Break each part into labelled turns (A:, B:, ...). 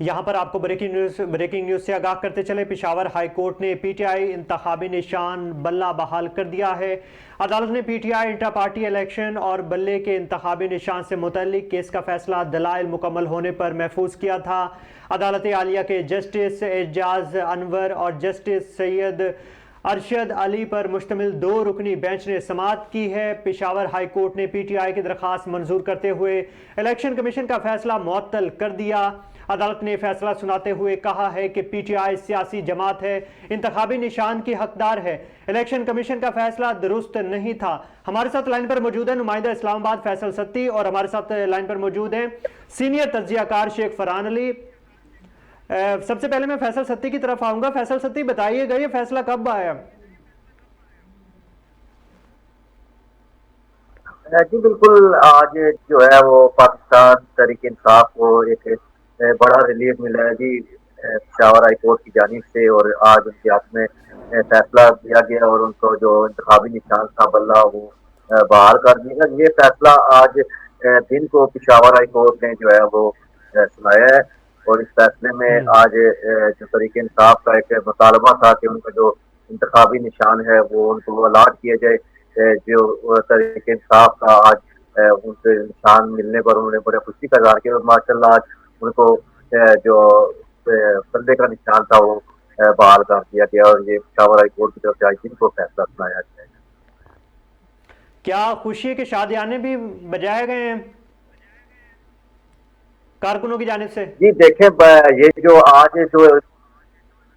A: यहाँ पर आपको ब्रेकिंग न्यूज से आगाह करते चले। पेशावर हाई कोर्ट ने पीटीआई इंतखाबी निशान बल्ला बहाल कर दिया है। अदालत ने पीटीआई इंटर पार्टी इलेक्शन और बल्ले के इंतखाबी निशान से मुतल्लिक केस का फैसला दलाइल मुकम्मल होने पर महफूज किया था। अदालत आलिया के जस्टिस एजाज अनवर और जस्टिस सैयद अरशद अली पर मुश्तमिल 2 रुकनी बेंच ने समाअत की है। पेशावर हाई कोर्ट ने पीटीआई की दरख्वास्त मंजूर करते हुए इलेक्शन कमीशन का फैसला मुअत्तल कर दिया। अदालत ने फैसला सुनाते हुए कहा है कि पीटीआई सियासी जमात है, इंतखाबी निशान की हकदार है। इलेक्शन कमीशन का फैसला दुरुस्त नहीं था। हमारे साथ लाइन पर मौजूद है नुमाइंदा इस्लामाबाद फैसल सत्ती और हमारे साथ लाइन पर मौजूद हैं सीनियर तज्जियाकार शेख फरहान अली। सबसे पहले मैं फैसल सत्ती की तरफ आऊंगा। फैसल सत्ती, बताइएगा ये फैसला कब आया?
B: जी बिल्कुल। आज जो है वो पाकिस्तान तहरीक इंसाफ को एक बड़ा रिलीफ मिला है जी पेशावर हाई कोर्ट की जानिब से। और आज उनके हाथ में फैसला दिया गया और उनको जो इंतखाबी निशान था बल्ला वो बहाल कर दिया। ये फैसला आज दिन को पेशावर हाई कोर्ट ने जो है वो सुनाया है। और इस फैसले में
A: हम्म।
B: आज जो तहरीक इंसाफ का एक मुतालबा था कि उनका जो इंतखाबी निशान है वो उनको अलाट किया जाए। जो तरीके इंसाफ का आज उनसे निशान मिलने पर उन्होंने बड़े खुशी का इज़हार किया और माशाल्लाह आज उनको जो बंदे का निशान था वो बहाल कर दिया गया और ये पेशावर हाई कोर्ट की तरफ से आज दिन को फैसला सुनाया गया है।
A: क्या खुशी के शादियाने भी बजाए गए हैं कारकुनों की जानिब से?
B: जी देखें, ये जो आज जो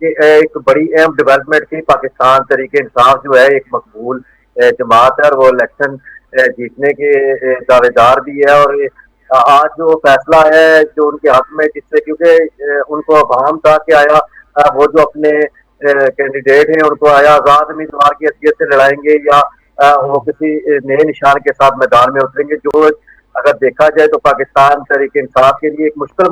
B: ये एक बड़ी अहम डेवलपमेंट थी। पाकिस्तान तरीके इंसाफ जो है एक मकबूल जमात है और वो इलेक्शन जीतने के दावेदार भी है। और आज जो फैसला है जो उनके हक में, जिससे क्योंकि उनको अभाम था कि आया वो जो अपने कैंडिडेट हैं उनको आया आजाद उम्मीदवार की हैसियत से लड़ाएंगे या वो
A: हम्म।
B: किसी नए निशान के साथ मैदान में उतरेंगे। जो अगर देखा जाए तो पाकिस्तान तरीके इंसाफ के लिए एक मुश्किल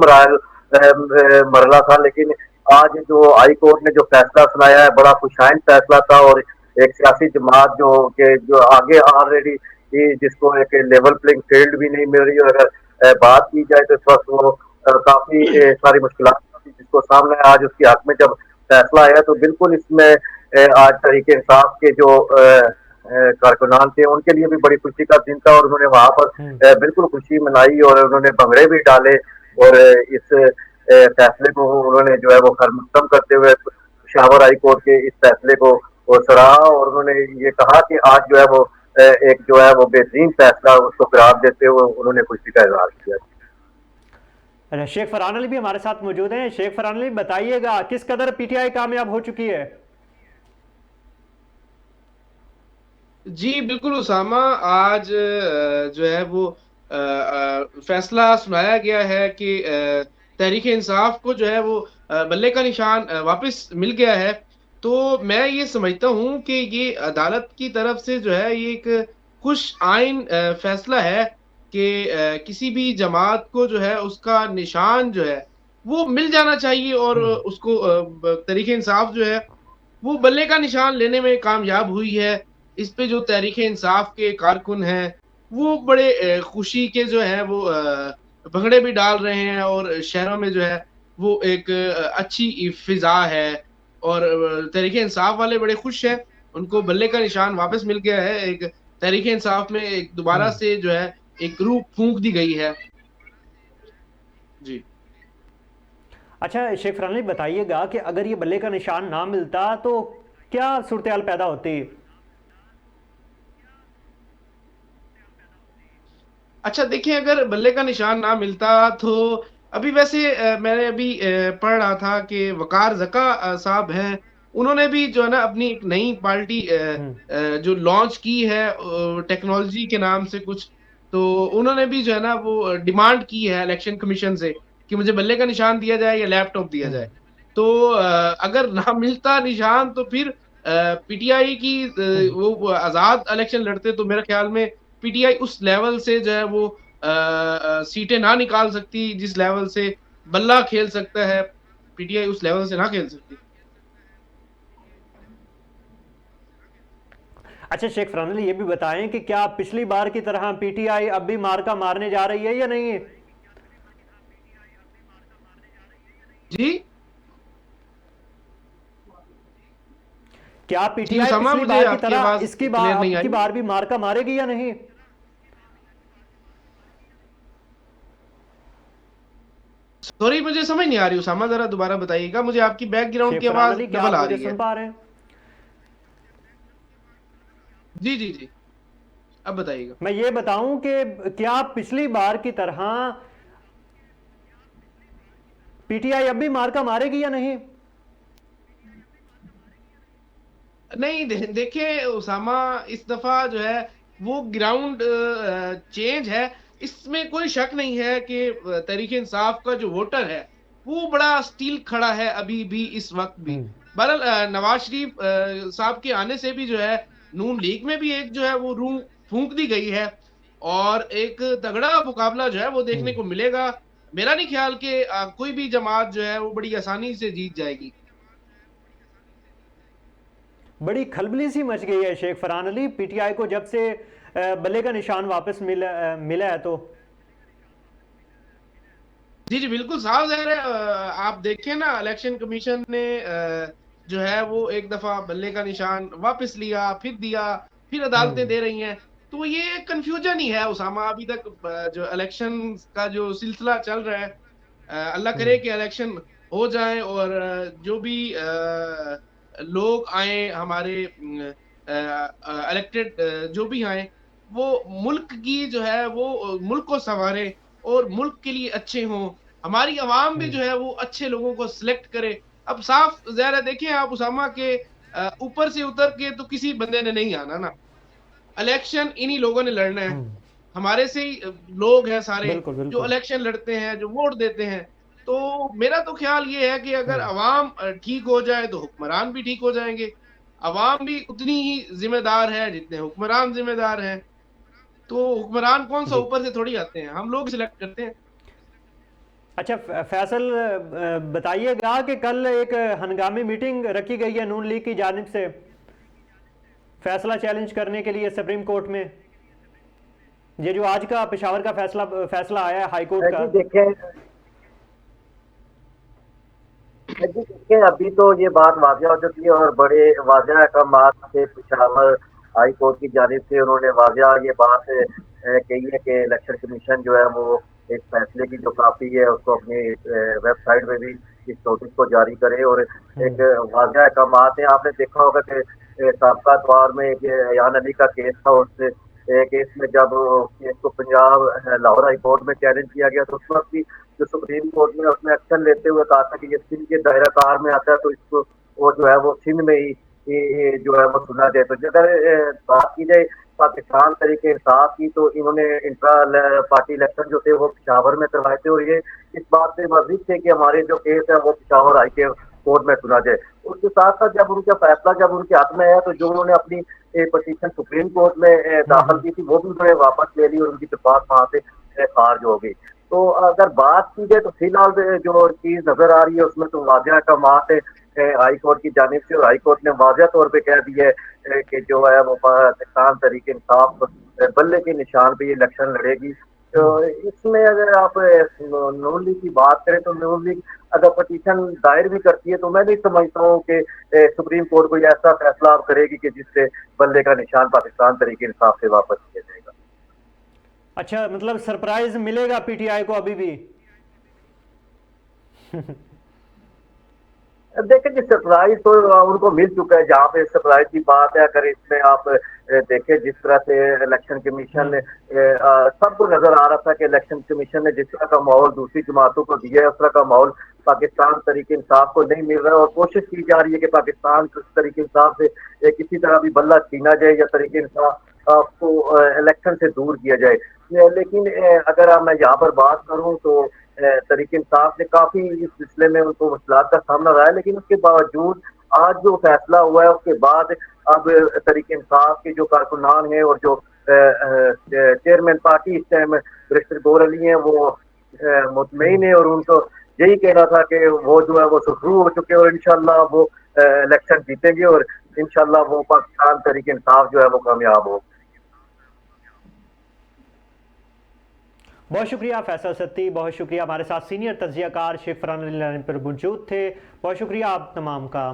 B: मरला था। लेकिन आज जो हाई कोर्ट ने जो फैसला सुनाया है बड़ा खुशाइन फैसला था। और एक सियासी जमात जो आगे ऑलरेडी जिसको एक लेवल प्लेइंग फील्ड भी नहीं मिल रही। और अगर बात की जाए तो इस वक्त वो काफी सारी मुश्किल थी जिसको सामने आज उसके हक में जब फैसला आया तो बिल्कुल इसमें आज तरीके इंसाफ के जो कारकुनान थे उनके लिए भी बड़ी खुशी का दिन था। और उन्होंने वहां पर
A: हम्म।
B: बिल्कुल खुशी मनाई और उन्होंने भंगड़े भी डाले। और इस फैसले को उन्होंने जो है वो खरमकदम करते हुए पेशावर हाई कोर्ट के इस फैसले को वो सराहा। और उन्होंने ये कहा कि आज जो है वो एक जो है वो बेहतरीन फैसला उसको करार देते हुए उन्होंने खुशी का इजहार किया।
A: अच्छा, शेख फरहान अली भी हमारे साथ मौजूद हैं। शेख फरहान अली, बताइएगा किस कदर पीटीआई कामयाब हो चुकी है?
C: जी बिल्कुल उसामा। आज जो है वो फैसला सुनाया गया है कि तहरीक इंसाफ को जो है वो बल्ले का निशान वापस मिल गया है। तो मैं ये समझता हूँ कि ये अदालत की तरफ से जो है ये एक खुश आइन फैसला है कि किसी भी जमात को जो है उसका निशान जो है वो मिल जाना चाहिए और
A: हम्म।
C: उसको तहरीक इंसाफ जो है वो बल्ले का निशान लेने में कामयाब हुई है। इस पे जो तहरीक इंसाफ के कारकुन हैं, वो बड़े खुशी के जो है वो भंगड़े भी डाल रहे हैं और शहरों में जो है वो एक अच्छी फ़िज़ा है और तहरीक इंसाफ वाले बड़े खुश हैं। उनको बल्ले का निशान वापस मिल गया है। एक तहरीक इंसाफ में एक दोबारा
A: हम्म।
C: से जो है एक रूह फूँक दी गई है। जी।
A: अच्छा शेख फरहान अली, बताइएगा कि अगर ये बल्ले का निशान ना मिलता तो क्या सूरत हाल पैदा होती?
C: अच्छा देखिए, अगर बल्ले का निशान ना मिलता तो अभी वैसे मैंने अभी पढ़ रहा था कि वकार ज़का साहब हैं, उन्होंने भी जो है ना अपनी एक नई पार्टी
A: हम्म।
C: जो लॉन्च की है टेक्नोलॉजी के नाम से कुछ। तो उन्होंने भी जो है ना वो डिमांड की है इलेक्शन कमीशन से कि मुझे बल्ले का निशान दिया जाए या लैपटॉप दिया
A: हम्म।
C: जाए। तो अगर ना मिलता निशान तो फिर पीटीआई की
A: हम्म।
C: वो आज़ाद इलेक्शन लड़ते तो मेरे ख्याल में पीटीआई उस लेवल से जो है वो सीटें ना निकाल सकती जिस लेवल से बल्ला खेल सकता है। पीटीआई उस लेवल से ना खेल सकती।
A: अच्छा शेख फरहान अली, ये भी बताएं कि क्या पिछली बार की तरह पीटीआई अब भी मार्का मारने जा रही है या नहीं?
C: जी
A: क्या
C: जी
A: पीटीआई
C: उसामा,
A: पिछली
C: मुझे
A: बार की
C: आपकी
A: तरह
C: आवाज
A: इसकी बार
C: क्लियर
A: अब
C: नहीं
A: की
C: आई।
A: बार भी मार्का मारेगी या नहीं?
C: सॉरी, मुझे समझ नहीं आ रही उसामा, जरा दोबारा बताइएगा, मुझे आपकी बैकग्राउंड
A: शेख
C: की
A: फरहान
C: आवाज
A: अली, क्या
C: डबल
A: आप
C: आ
A: मुझे
C: रही
A: सुन
C: है।
A: पा रहे हैं?
C: जी जी जी, अब बताइएगा।
A: मैं ये बताऊं कि क्या पिछली बार की तरह पीटीआई अब भी मार्का मारेगी या नहीं?
C: नहीं देखिए उसामा, इस दफा जो है वो ग्राउंड चेंज है, इसमें कोई शक नहीं है कि तहरीक इंसाफ का जो वोटर है वो बड़ा स्टील खड़ा है अभी भी, इस वक्त भी। बहरहाल नवाज शरीफ साहब के आने से भी जो है नून लीग में भी एक जो है वो रूह फूंक दी गई है, और एक तगड़ा मुकाबला जो है वो देखने को मिलेगा। मेरा नहीं ख्याल कि कोई भी जमात जो है वो बड़ी आसानी से जीत जाएगी।
A: बड़ी खलबली सी मच गई है शेख फरहान अली, पीटीआई को जब से बल्ले का निशान वापस मिला है तो।
C: जी जी बिल्कुल साफ जाहिर है। आप देखें ना, इलेक्शन कमीशन ने जो है वो एक दफा बल्ले का निशान वापस लिया, फिर दिया, फिर अदालतें दे रही हैं। तो ये कंफ्यूजन ही है उसामा, अभी तक जो इलेक्शन का जो सिलसिला चल रहा है, अल्लाह करे कि इलेक्शन हो जाए और जो भी लोग आए हमारे इलेक्टेड, जो भी आए वो मुल्क की जो है वो मुल्क को संवारे और मुल्क के लिए अच्छे हों। हमारी आवाम भी जो है वो अच्छे लोगों को सिलेक्ट करे। अब साफ ज़ाहिर है, देखें आप उसामा के ऊपर से उतर के तो किसी बंदे ने नहीं आना ना, इलेक्शन इन्हीं लोगों ने लड़ना है। हमारे से ही लोग हैं सारे
A: बिल्कुल
C: जो
A: बिल्कुल।
C: इलेक्शन लड़ते हैं, जो वोट देते हैं। तो मेरा तो ख्याल ये है कि अगर अवाम ठीक हो जाए तो हुक्मरान भी ठीक हो जाएंगे। अवाम भी उतनी ही जिम्मेदार है जितने हुक्मरान जिम्मेदार हैं। तो हुक्मरान कौन सा
A: जी।
C: ऊपर से थोड़ी आते हैं, हम लोग सिलेक्ट करते हैं।
A: अच्छा फैसल, बताइएगा कि कल एक हंगामी मीटिंग रखी गई है नून लीग की जानिब से फैसला चैलेंज करने के लिए सुप्रीम कोर्ट में। ये जो आज का पेशावर का फैसला आया है हाई कोर्ट का।
B: जी देखें, जी देखिए, अभी तो ये बात वाज़ेह हो चुकी है और बड़े वाज़ेह अहकामात से पेशावर हाई कोर्ट की जानिब से उन्होंने वाज़ेह ये बात कही है कि इलेक्शन कमीशन जो है वो एक फैसले की जो कॉपी है उसको अपनी वेबसाइट पे भी इस नोटिस को जारी करे, और एक वाज़ेह अहकामात है। आपने देखा होगा कि साबका दौर में एक अयान अली का केस था, उस केस में जब केस को पंजाब लाहौर हाई कोर्ट में चैलेंज किया गया तो उस वक्त भी जो सुप्रीम कोर्ट ने उसमें एक्शन लेते हुए कहा था कि ये सिंध के दायरा कार में आता है, तो इसको वो जो है वो सिंध में ही जो है वो सुना जाए। तो अगर बात की जाए पाकिस्तान तरीके इंसाफ की, तो इन्होंने इंट्रा पार्टी इलेक्शन जो थे वो पिशावर में करवाए थे, और ये इस बात से मजीद थे कि हमारे जो केस है वो पिशावर हाई के कोर्ट में सुना जाए। उसके साथ साथ जब उनका फैसला जब उनके हाथ में आया तो जो उन्होंने अपनी पटिशन सुप्रीम कोर्ट में दाखिल की थी वो भी उन्होंने वापस ले ली और उनकी दरख्वास्त वहां से खारिज हो गई। तो अगर बात की जाए तो फिलहाल जो चीज नजर आ रही है उसमें तो वाजिया का मात है हाई कोर्ट की जानिब से, और हाई कोर्ट ने वाजिया तौर पे कह दिया है कि जो है वो पाकिस्तान तरीके इंसाफ बल्ले के निशान पे ये इलेक्शन लड़ेगी। तो इसमें अगर आप नून लीग की बात करें तो नून लीग अगर पटिशन दायर भी करती है तो मैं नहीं समझता हूँ कि सुप्रीम कोर्ट कोई ऐसा फैसला आप करेगी कि जिससे बल्ले का निशान पाकिस्तान तरीके इंसाफ से वापस किया जाएगा।
A: अच्छा, मतलब सरप्राइज मिलेगा पीटीआई को अभी भी?
B: देखें कि सरप्राइज तो उनको मिल चुका है, जहाँ पे सरप्राइज की बात है। अगर इसमें आप देखें जिस तरह से इलेक्शन कमीशन ने सबको नजर आ रहा था कि इलेक्शन कमीशन ने जिस तरह का माहौल दूसरी जमातों को दिया है उस तरह का माहौल पाकिस्तान तरीके इंसाफ को नहीं मिल रहा है, और कोशिश की जा रही है कि पाकिस्तान तरीके इंसाफ से किसी तरह भी बल्ला छीना जाए या तरीके इंसाफ को इलेक्शन से दूर किया जाए। लेकिन अगर मैं यहाँ पर बात करूँ तो तरीके इंसाफ ने काफी इस सिलसिले में उनको मुश्किलात का सामना रहा है, लेकिन उसके बावजूद आज जो फैसला हुआ है उसके बाद अब तरीके इंसाफ के जो कारकुनान हैं और जो चेयरमैन पार्टी इस टाइम बैरिस्टर गौहर अली हैं वो मुतमईन है, और उनको यही कहना था कि वो जो है वो सुखरू हो चुके हैं और इंशाल्लाह वो इलेक्शन जीतेंगे और इंशाल्लाह वो पाकिस्तान तरीके इंसाफ जो है वो कामयाब हो।
A: बहुत शुक्रिया फैसल सत्ती, बहुत शुक्रिया हमारे साथ सीनियर तज्जियाकार शेख फरहान अली लाइन पर मौजूद थे। बहुत शुक्रिया आप तमाम का।